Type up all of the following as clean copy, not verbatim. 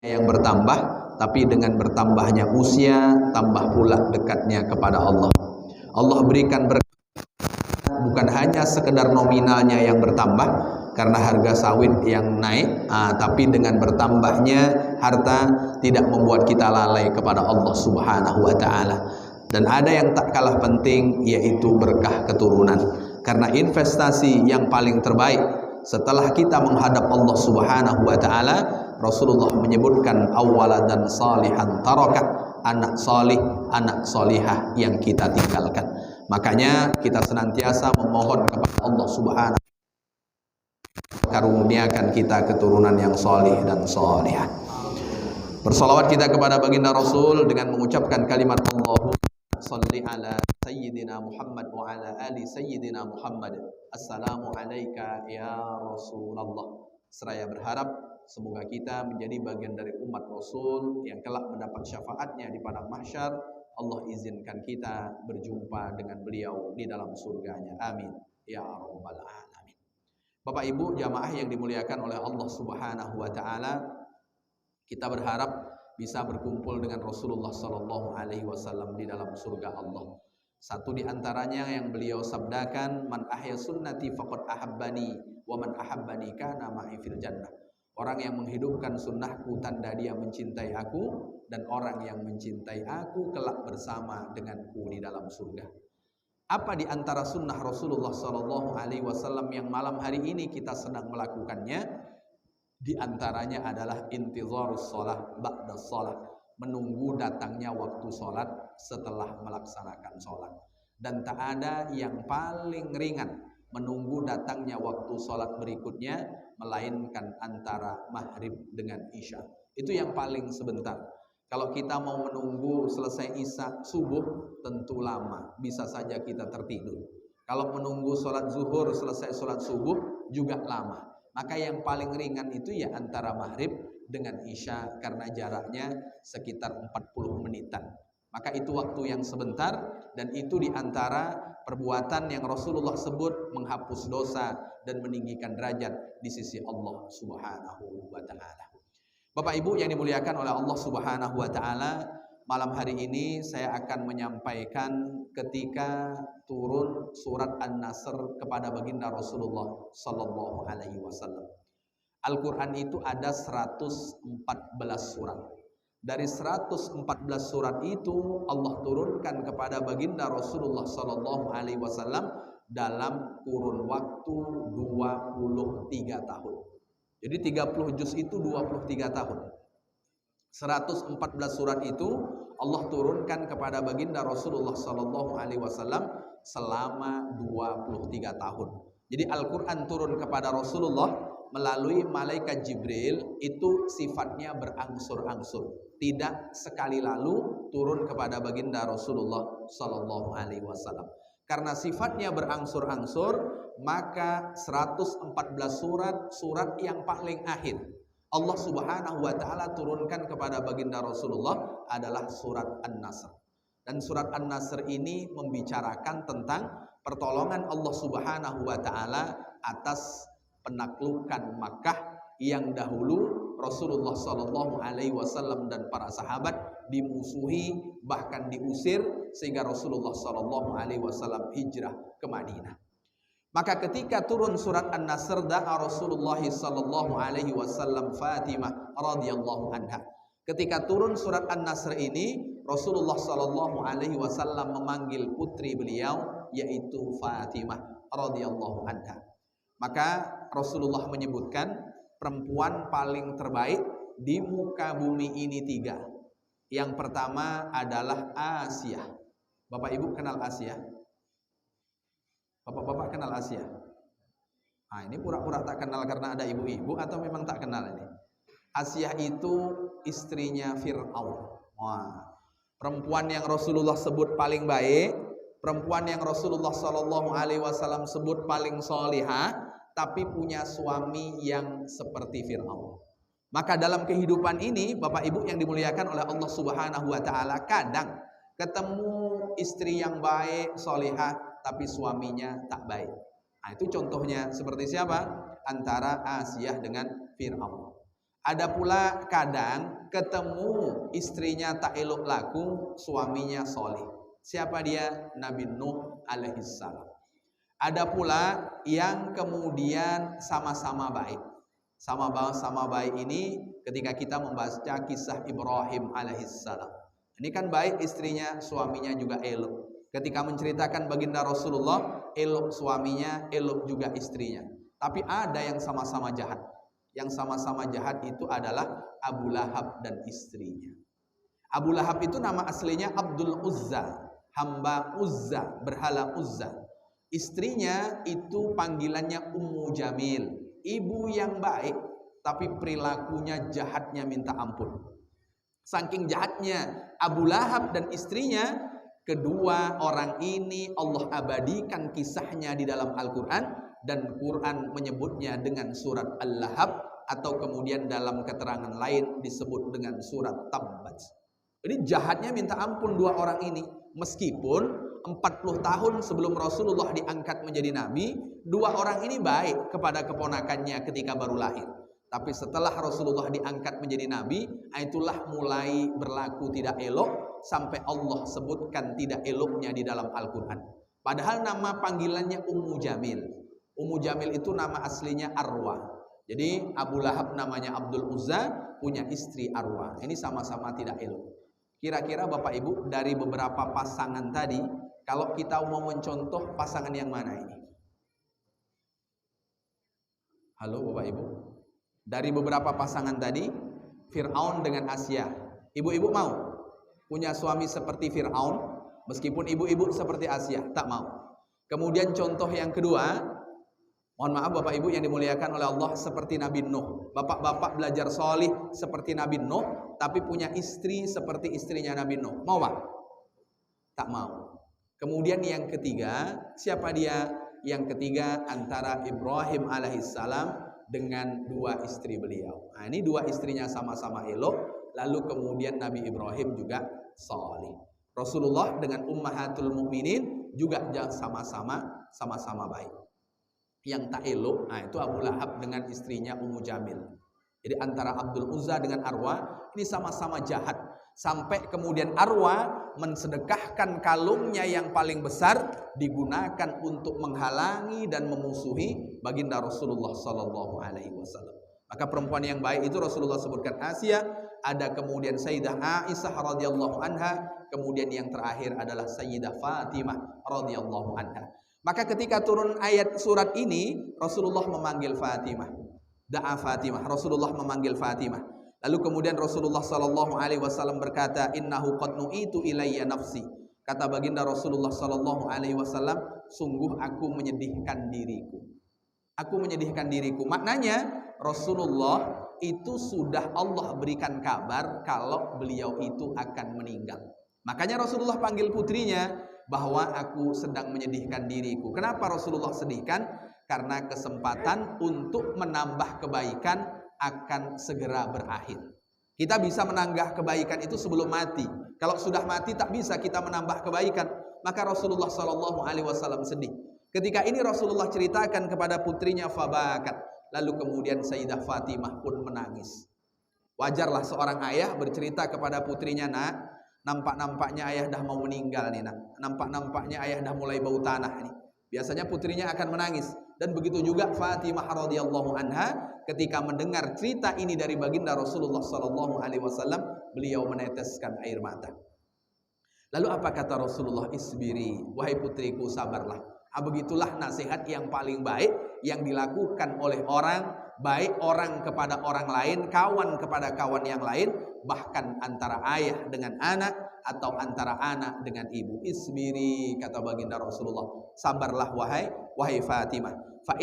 yang bertambah, tapi dengan bertambahnya usia, tambah pula dekatnya kepada Allah. Allah berikan berkat bukan hanya sekedar nominalnya yang bertambah karena harga sawit yang naik, tapi dengan bertambahnya harta tidak membuat kita lalai kepada Allah Subhanahu wa taala. Dan ada yang tak kalah penting, yaitu berkah keturunan. Karena investasi yang paling terbaik setelah kita menghadap Allah Subhanahu wa taala, Rasulullah menyebutkan awwaladan salihan taraka, anak salih, anak solihah yang kita tinggalkan. Makanya kita senantiasa memohon kepada Allah Subhanahu wa taala karuniakan kita keturunan yang salih dan salihah. Bersolawat kita kepada baginda Rasul dengan mengucapkan kalimat Allahumma salli ala sayyidina Muhammad wa ala ali sayyidina Muhammad. Assalamu alayka ya Rasulullah. Seraya berharap semoga kita menjadi bagian dari umat Rasul yang kelak mendapat syafaatnya di padang mahsyar. Allah izinkan kita berjumpa dengan beliau di dalam surganya. Amin ya rabbal alamin. Bapak Ibu jamaah yang dimuliakan oleh Allah Subhanahu wa taala, kita berharap bisa berkumpul dengan Rasulullah sallallahu alaihi wasallam di dalam surga Allah. Satu di antaranya yang beliau sabdakan, man ahya sunnati faqad ahabbani wa man ahabbani kana ma'i fil jannah. Orang yang menghidupkan sunnahku tanda dia mencintai aku, dan orang yang mencintai aku kelak bersama denganku di dalam surga. Apa di antara sunnah Rasulullah sallallahu alaihi wasallam yang malam hari ini kita sedang melakukannya? Di antaranya adalah intizarus shalah ba'da shalah, menunggu datangnya waktu sholat setelah melaksanakan sholat. Dan tak ada yang paling ringan menunggu datangnya waktu sholat berikutnya melainkan antara maghrib dengan isya. Itu yang paling sebentar. Kalau kita mau menunggu selesai isya subuh tentu lama, bisa saja kita tertidur. Kalau menunggu sholat zuhur selesai sholat subuh juga lama. Maka yang paling ringan itu ya antara maghrib dengan isya, karena jaraknya sekitar 40 menitan. Maka itu waktu yang sebentar, dan itu diantara perbuatan yang Rasulullah sebut menghapus dosa dan meninggikan derajat di sisi Allah Subhanahu wa ta'ala. Bapak Ibu yang dimuliakan oleh Allah Subhanahu wa ta'ala, malam hari ini saya akan menyampaikan ketika turun surat An-Nasr kepada baginda Rasulullah sallallahu alaihi wasallam. Al-Quran itu ada 114 surat. Dari 114 surat itu Allah turunkan kepada baginda Rasulullah sallallahu alaihi wasallam dalam kurun waktu 23 tahun. Jadi 30 juz itu 23 tahun. 114 surat itu Allah turunkan kepada baginda Rasulullah sallallahu alaihi wasallam selama 23 tahun. Jadi Al-Quran turun kepada Rasulullah melalui malaikat Jibril itu sifatnya berangsur-angsur. Tidak sekali lalu turun kepada baginda Rasulullah sallallahu alaihi wasallam. Karena sifatnya berangsur-angsur, maka 114 surat yang paling akhir Allah Subhanahu wa taala turunkan kepada baginda Rasulullah adalah surat An-Nasr. Dan surat An-Nasr ini membicarakan tentang pertolongan Allah Subhanahu wa taala atas penaklukan Makkah yang dahulu Rasulullah sallallahu alaihi wasallam dan para sahabat dimusuhi, bahkan diusir, sehingga Rasulullah sallallahu alaihi wasallam hijrah ke Madinah. Maka ketika turun surat An-Nasr, da'a Rasulullah sallallahu alaihi wasallam Fatimah radhiyallahu anha. Ketika turun surat An-Nasr ini, Rasulullah sallallahu alaihi wasallam memanggil putri beliau yaitu Fatimah radhiyallahu anha. Maka Rasulullah menyebutkan perempuan paling terbaik di muka bumi ini 3. Yang pertama adalah Asia. Bapak Ibu kenal Asia? Bapak-bapak kenal Asia? Ini pura-pura tak kenal karena ada ibu-ibu atau memang tak kenal ini? Asia itu istrinya Fir'aun. Perempuan yang Rasulullah sebut paling baik, perempuan yang Rasulullah sallallahu alaihi wasallam sebut paling solihah, tapi punya suami yang seperti Fir'aun. Maka dalam kehidupan ini, Bapak Ibu yang dimuliakan oleh Allah Subhanahu wa taala, kadang ketemu istri yang baik, solihah, tapi suaminya tak baik. Itu contohnya seperti siapa? Antara Asia dengan Fir'aun. Ada pula kadang ketemu istrinya tak elok laku, suaminya soleh. Siapa dia? Nabi Nuh alaihissalam. Ada pula yang kemudian sama-sama baik. Sama-sama baik ini ketika kita membaca kisah Ibrahim alaihissalam. Ini kan baik istrinya, suaminya juga elok. Ketika menceritakan baginda Rasulullah, elok suaminya, elok juga istrinya. Tapi ada yang sama-sama jahat. Yang sama-sama jahat itu adalah Abu Lahab dan istrinya. Abu Lahab itu nama aslinya Abdul Uzza, hamba Uzza, berhala Uzza. Istrinya itu panggilannya Ummu Jamil, ibu yang baik, tapi perilakunya jahatnya minta ampun. Saking jahatnya Abu Lahab dan istrinya, kedua orang ini Allah abadikan kisahnya di dalam Al-Quran. Dan Quran menyebutnya dengan surat Al-Lahab, atau kemudian dalam keterangan lain disebut dengan surat Tabbat. Jadi jahatnya minta ampun dua orang ini. Meskipun 40 tahun sebelum Rasulullah diangkat menjadi nabi, dua orang ini baik kepada keponakannya ketika baru lahir. Tapi setelah Rasulullah diangkat menjadi nabi, itulah mulai berlaku tidak elok, sampai Allah sebutkan tidak eloknya di dalam Al-Quran. Padahal nama panggilannya Ummu Jamil. Ummu Jamil itu nama aslinya Arwah. Jadi Abu Lahab namanya Abdul Uzza, punya istri Arwah. Ini sama-sama tidak elok. Kira-kira Bapak Ibu, dari beberapa pasangan tadi, kalau kita mau mencontoh pasangan yang mana ini? Halo Bapak Ibu. Dari beberapa pasangan tadi, Fir'aun dengan Asia. Ibu-ibu mau punya suami seperti Fir'aun, meskipun ibu-ibu seperti Asia? Tak mau. Kemudian contoh yang kedua, mohon maaf Bapak Ibu yang dimuliakan oleh Allah, seperti Nabi Nuh. Bapak-bapak belajar solih seperti Nabi Nuh, tapi punya istri seperti istrinya Nabi Nuh. Mau Pak? Tak mau. Kemudian yang ketiga, siapa dia? Yang ketiga antara Ibrahim alaihissalam dengan dua istri beliau. Nah, ini dua istrinya sama-sama elok, lalu kemudian Nabi Ibrahim juga solih. Rasulullah dengan ummahatul mukminin juga sama-sama baik. Yang tak elok, nah itu Abu Lahab dengan istrinya Ummu Jamil. Jadi antara Abdul Uzza dengan Arwah ini sama-sama jahat. Sampai kemudian Arwah mensedekahkan kalungnya yang paling besar, digunakan untuk menghalangi dan memusuhi baginda Rasulullah sallallahu alaihi wasallam. Maka perempuan yang baik itu Rasulullah sebutkan Asia, ada kemudian Sayyidah Aisyah radhiyallahu anha, kemudian yang terakhir adalah Sayyidah Fatimah radhiyallahu anha. Maka ketika turun ayat surat ini, Rasulullah memanggil Fatimah. Da'a Fatimah, Rasulullah memanggil Fatimah. Lalu kemudian Rasulullah sallallahu alaihi wasallam berkata, "Innahu qad nu'itu ilayya nafsi." Kata baginda Rasulullah sallallahu alaihi wasallam, "Sungguh aku menyedihkan diriku." Aku menyedihkan diriku. Maknanya Rasulullah itu sudah Allah berikan kabar kalau beliau itu akan meninggal. Makanya Rasulullah panggil putrinya, bahwa aku sedang menyedihkan diriku. Kenapa Rasulullah sedihkan? Karena kesempatan untuk menambah kebaikan akan segera berakhir. Kita bisa menambah kebaikan itu sebelum mati. Kalau sudah mati tak bisa kita menambah kebaikan. Maka Rasulullah SAW sedih. Ketika ini Rasulullah ceritakan kepada putrinya Fabakat. Lalu kemudian Sayyidah Fatimah pun menangis. Wajarlah seorang ayah bercerita kepada putrinya, "Nak, nampak-nampaknya ayah dah mau meninggal nih, nak. Nampak-nampaknya ayah dah mulai bau tanah nih." Biasanya putrinya akan menangis. Dan begitu juga Fatimah radhiyallahu anha ketika mendengar cerita ini dari baginda Rasulullah sallallahu alaihi wasallam, beliau meneteskan air mata. Lalu apa kata Rasulullah? "Isbiri, wahai putriku, sabarlah." Begitulah nasihat yang paling baik yang dilakukan oleh orang, baik orang kepada orang lain, kawan kepada kawan yang lain, bahkan antara ayah dengan anak atau antara anak dengan ibu. Isbiri, kata baginda Rasulullah, sabarlah wahai Fatimah. Fa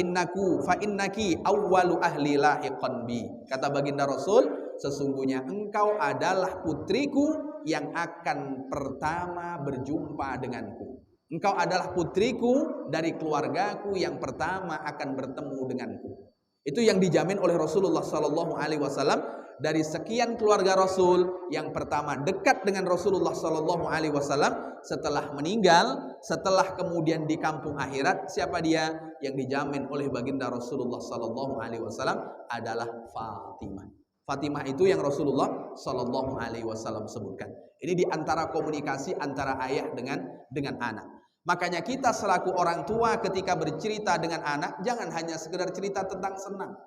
innaki awwalu ahli lahiqan bi. Kata baginda Rasul, sesungguhnya engkau adalah putriku yang akan pertama berjumpa denganku. Engkau adalah putriku dari keluargaku yang pertama akan bertemu denganku. Itu yang dijamin oleh Rasulullah sallallahu alaihi wasallam. Dari sekian keluarga Rasul, yang pertama dekat dengan Rasulullah sallallahu alaihi wasallam setelah meninggal, setelah kemudian di kampung akhirat, siapa dia? Yang dijamin oleh baginda Rasulullah sallallahu alaihi wasallam adalah Fatimah. Fatimah itu yang Rasulullah Shallallahu Alaihi Wasallam sebutkan. Ini di antara komunikasi antara ayah dengan anak. Makanya kita selaku orang tua ketika bercerita dengan anak, jangan hanya sekedar cerita tentang senang.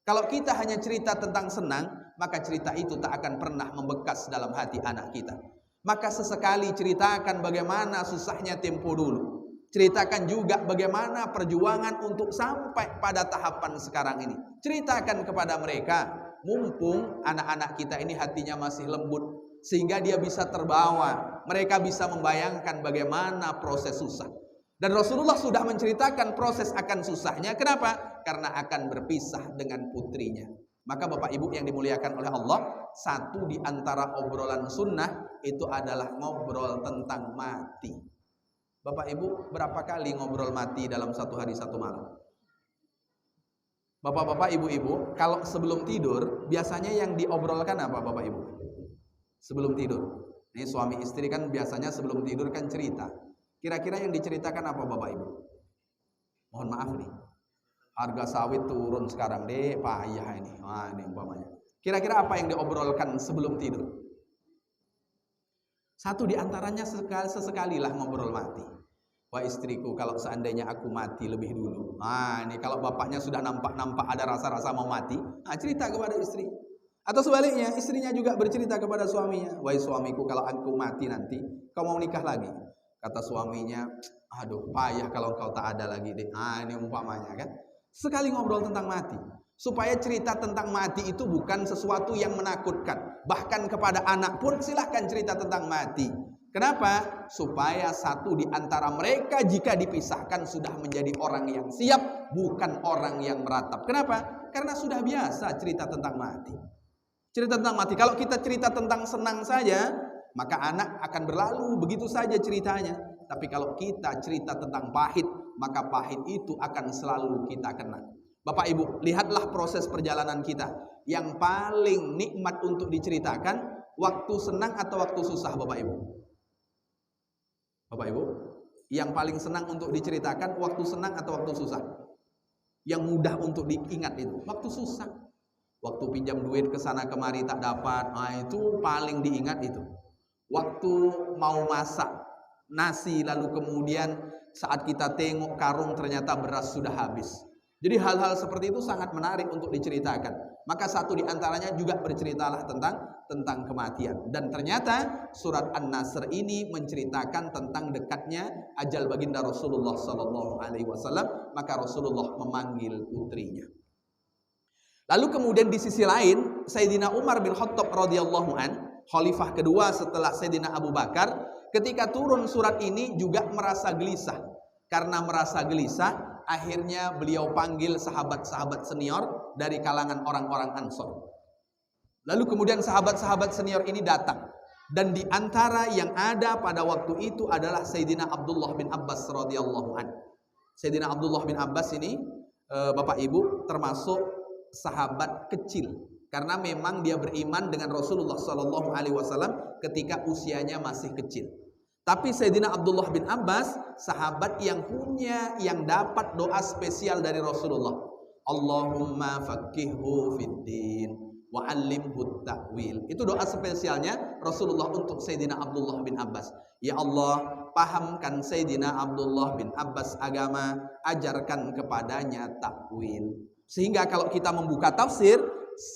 Kalau kita hanya cerita tentang senang, maka cerita itu tak akan pernah membekas dalam hati anak kita. Maka sesekali ceritakan bagaimana susahnya tempo dulu. Ceritakan juga bagaimana perjuangan untuk sampai pada tahapan sekarang ini. Ceritakan kepada mereka, mumpung anak-anak kita ini hatinya masih lembut, sehingga dia bisa terbawa. Mereka bisa membayangkan bagaimana proses susah. Dan Rasulullah sudah menceritakan proses akan susahnya. Kenapa? Karena akan berpisah dengan putrinya. Maka Bapak Ibu yang dimuliakan oleh Allah, satu di antara obrolan sunnah itu adalah ngobrol tentang mati. Bapak Ibu berapa kali ngobrol mati dalam satu hari satu malam? Bapak-bapak, ibu-ibu, kalau sebelum tidur biasanya yang diobrolkan apa Bapak Ibu? Sebelum tidur. Ini suami istri kan biasanya sebelum tidur kan cerita. Kira-kira yang diceritakan apa Bapak Ibu? Mohon maaf nih, harga sawit turun sekarang deh, payah ini. Wah, ini umpamanya. Kira-kira apa yang diobrolkan sebelum tidur? Satu di antaranya sesekali lah ngobrol mati. Wah istriku, kalau seandainya aku mati lebih dulu. Nah ini kalau bapaknya sudah nampak-nampak ada rasa-rasa mau mati, cerita kepada istri. Atau sebaliknya, istrinya juga bercerita kepada suaminya. Wahai suamiku, kalau aku mati nanti, kau mau nikah lagi? Kata suaminya, aduh payah kalau kau tak ada lagi deh. Ini umpamanya kan. Sekali ngobrol tentang mati. Supaya cerita tentang mati itu bukan sesuatu yang menakutkan. Bahkan kepada anak pun silahkan cerita tentang mati. Kenapa? Supaya satu di antara mereka jika dipisahkan sudah menjadi orang yang siap, bukan orang yang meratap. Kenapa? Karena sudah biasa cerita tentang mati. Cerita tentang mati. Kalau kita cerita tentang senang saja, maka anak akan berlalu begitu saja ceritanya. Tapi kalau kita cerita tentang pahit, maka pahit itu akan selalu kita kenang. Bapak Ibu, lihatlah proses perjalanan kita. Yang paling nikmat untuk diceritakan, waktu senang atau waktu susah Bapak Ibu? Bapak Ibu, yang paling senang untuk diceritakan waktu senang atau waktu susah? Yang mudah untuk diingat itu waktu susah. Waktu pinjam duit ke sana kemari tak dapat, itu paling diingat itu. Waktu mau masak nasi lalu kemudian saat kita tengok karung ternyata beras sudah habis. Jadi hal-hal seperti itu sangat menarik untuk diceritakan. Maka satu di antaranya juga berceritalah tentang kematian. Dan ternyata surat An-Nasr ini menceritakan tentang dekatnya ajal baginda Rasulullah Sallallahu Alaihi Wasallam. Maka Rasulullah memanggil putrinya. Lalu kemudian di sisi lain, Sayyidina Umar bin Khattab radhiyallahu an, khalifah kedua setelah Sayyidina Abu Bakar, ketika turun surat ini juga merasa gelisah. Karena merasa gelisah, akhirnya beliau panggil sahabat-sahabat senior dari kalangan orang-orang Ansor. Lalu kemudian sahabat-sahabat senior ini datang. Dan di antara yang ada pada waktu itu adalah Sayyidina Abdullah bin Abbas radhiyallahu an. Sayyidina Abdullah bin Abbas ini, Bapak Ibu, termasuk sahabat kecil. Karena memang dia beriman dengan Rasulullah Sallallahu Alaihi Wasallam ketika usianya masih kecil. Tapi Sayyidina Abdullah bin Abbas, sahabat yang dapat doa spesial dari Rasulullah. Allahumma faqihhu fiddin wa 'allimhu ta'wil. Itu doa spesialnya Rasulullah untuk Sayyidina Abdullah bin Abbas. Ya Allah, pahamkan Sayyidina Abdullah bin Abbas agama, ajarkan kepadanya takwil. Sehingga kalau kita membuka tafsir,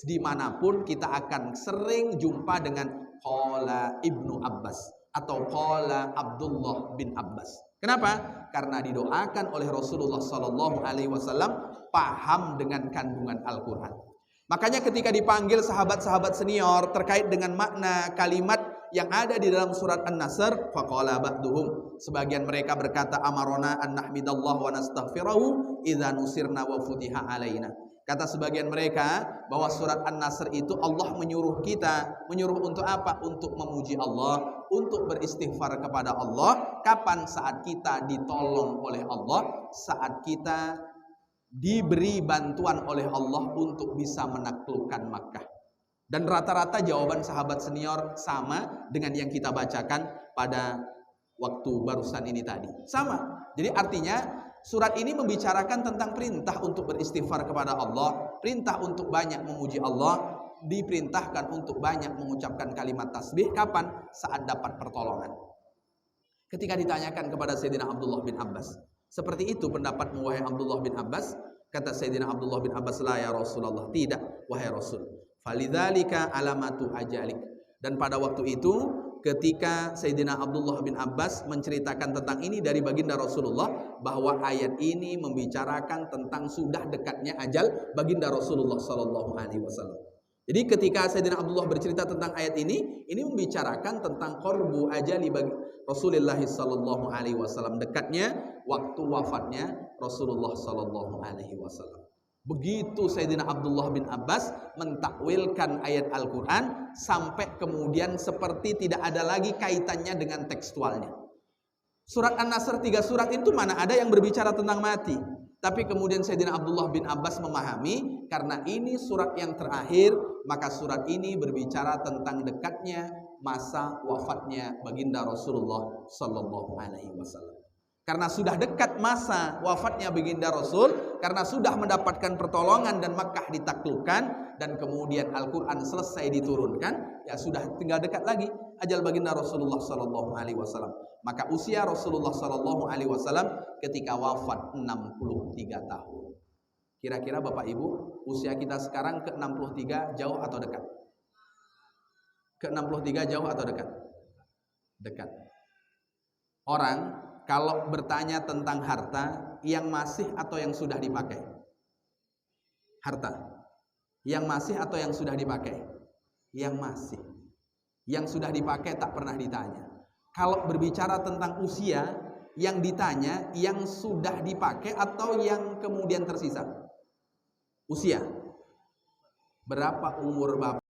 dimanapun kita akan sering jumpa dengan qala Ibnu Abbas atau qala Abdullah bin Abbas. Kenapa? Karena didoakan oleh Rasulullah Sallallahu Alaihi Wasallam paham dengan kandungan Al-Quran. Makanya ketika dipanggil sahabat-sahabat senior terkait dengan makna kalimat yang ada di dalam surat An-Nasr, faqala ba'duhum, sebagian mereka berkata amarona an nahmidallah wa nastaghfirahu idza nusirna wa futiha alaina. Kata sebagian mereka bahwa surat An-Nasr itu Allah menyuruh kita, menyuruh untuk apa? Untuk memuji Allah, untuk beristighfar kepada Allah. Kapan? Saat kita ditolong oleh Allah, saat kita diberi bantuan oleh Allah untuk bisa menaklukkan Makkah. Dan rata-rata jawaban sahabat senior sama dengan yang kita bacakan pada waktu barusan ini tadi. Sama. Jadi artinya surat ini membicarakan tentang perintah untuk beristighfar kepada Allah, perintah untuk banyak memuji Allah, diperintahkan untuk banyak mengucapkan kalimat tasbih. Kapan? Saat dapat pertolongan. Ketika ditanyakan kepada Sayyidina Abdullah bin Abbas, seperti itu pendapatmu wahai Abdullah bin Abbas? Kata Sayyidina Abdullah bin Abbas, la ya Rasulullah, tidak wahai Rasul. Falidzalika alamatu ajalik. Dan pada waktu itu ketika Sayyidina Abdullah bin Abbas menceritakan tentang ini dari baginda Rasulullah, bahwa ayat ini membicarakan tentang sudah dekatnya ajal baginda Rasulullah sallallahu alaihi wasallam. Jadi ketika Sayyidina Abdullah bercerita tentang ayat ini membicarakan tentang qurbu ajali bagi Rasulullah sallallahu alaihi wasallam, dekatnya waktu wafatnya Rasulullah sallallahu alaihi wasallam. Begitu Sayyidina Abdullah bin Abbas mentakwilkan ayat Al-Qur'an sampai kemudian seperti tidak ada lagi kaitannya dengan tekstualnya. Surat An-Nasr 3 surat itu mana ada yang berbicara tentang mati. Tapi kemudian Sayyidina Abdullah bin Abbas memahami karena ini surat yang terakhir, maka surat ini berbicara tentang dekatnya masa wafatnya baginda Rasulullah sallallahu alaihi wasallam. Karena sudah dekat masa wafatnya baginda Rasul, karena sudah mendapatkan pertolongan dan Makkah ditaklukkan, dan kemudian Al-Quran selesai diturunkan, ya sudah tinggal dekat lagi ajal baginda Rasulullah sallallahu alaihi wasallam. Maka usia Rasulullah sallallahu alaihi wasallam ketika wafat 63 tahun. Kira-kira Bapak Ibu, usia kita sekarang ke 63 jauh atau dekat? Ke 63 jauh atau dekat? Dekat. Orang kalau bertanya tentang harta, yang masih atau yang sudah dipakai? Harta. Yang masih atau yang sudah dipakai? Yang masih. Yang sudah dipakai tak pernah ditanya. Kalau berbicara tentang usia, yang ditanya yang sudah dipakai atau yang kemudian tersisa? Usia. Berapa umur Bapak